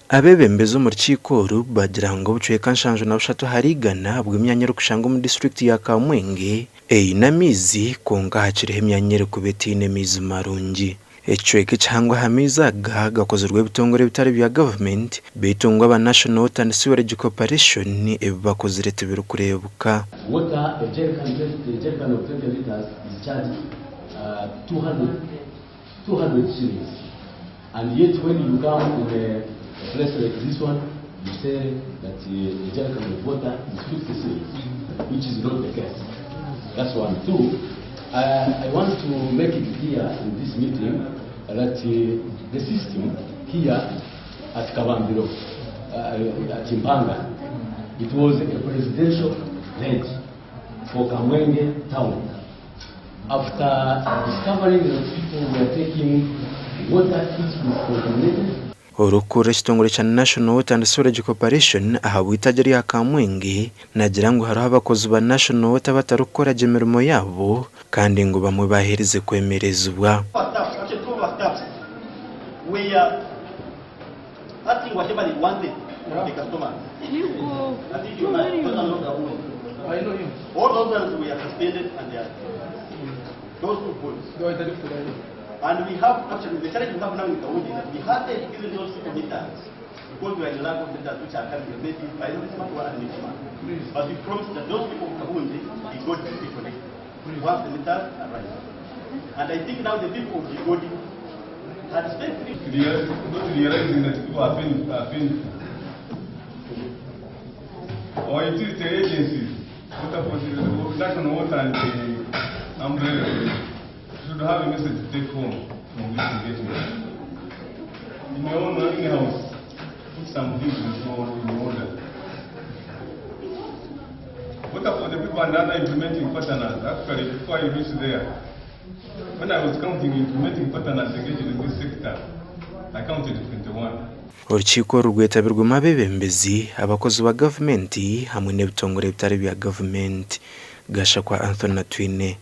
Abeebembezi mu rukiko bagira ngo bucuye kanshanjo na bushatu harigana bw'imyanya yo kushanga mu district ya Kamwenge n'amaizi konka hakireho imyanya kubeti n'amaizi marungi ecweke cyangwa hamizaga gakozerwe bitongore bitari bya government bitungwa aba National Water and Sewerage Corporation bakozere tebero kurebuka water a jerrycan of 20 liters is charged 200 shillings, and yet when you come in a place like this one, you say that a jerrycan of water is 50 shillings, which is not the case. That's one. Two, I want to make it clear in this meeting that the system here at Kavambiro, at Chimpanga, it was a presidential pledge for Kamwenge town. After discovering that people were taking water which was contaminated, urukura ekitongore cya National Water and Sewerage Corporation ahabwa itajari ya Kamwenge nagira ngo hariho abakozi ba National Water batarukora imirimo yabo kandi ngo bamwe bahereze kwemerezwa. We are asking whatever they wanted from the customer. I think you might I know you. All those ones we are suspended and they are those 2 points. And we have actually the challenge we have now in Kamwenge that we have given those people meters because we are in the land of meters which are coming maybe by this month or next month. But we promise that those people in Kamwenge we go to the connect. Once the meters arrive. And I think now the people of the body not realizing that people are paying. Or it is the agencies, the National Water and the umbrella should have a message to take home from this engagement. In your own in-house, put some things in order. What about the people and other implementing partners? Actually, before I reached there, when I was counting implementing partners engaged in this sector, I counted 21. Urukiko rugwetabirwa Abeebembezi abakozi ba government hamwe n'ebitongore bitari bya government gasha kwa Anthony Twine.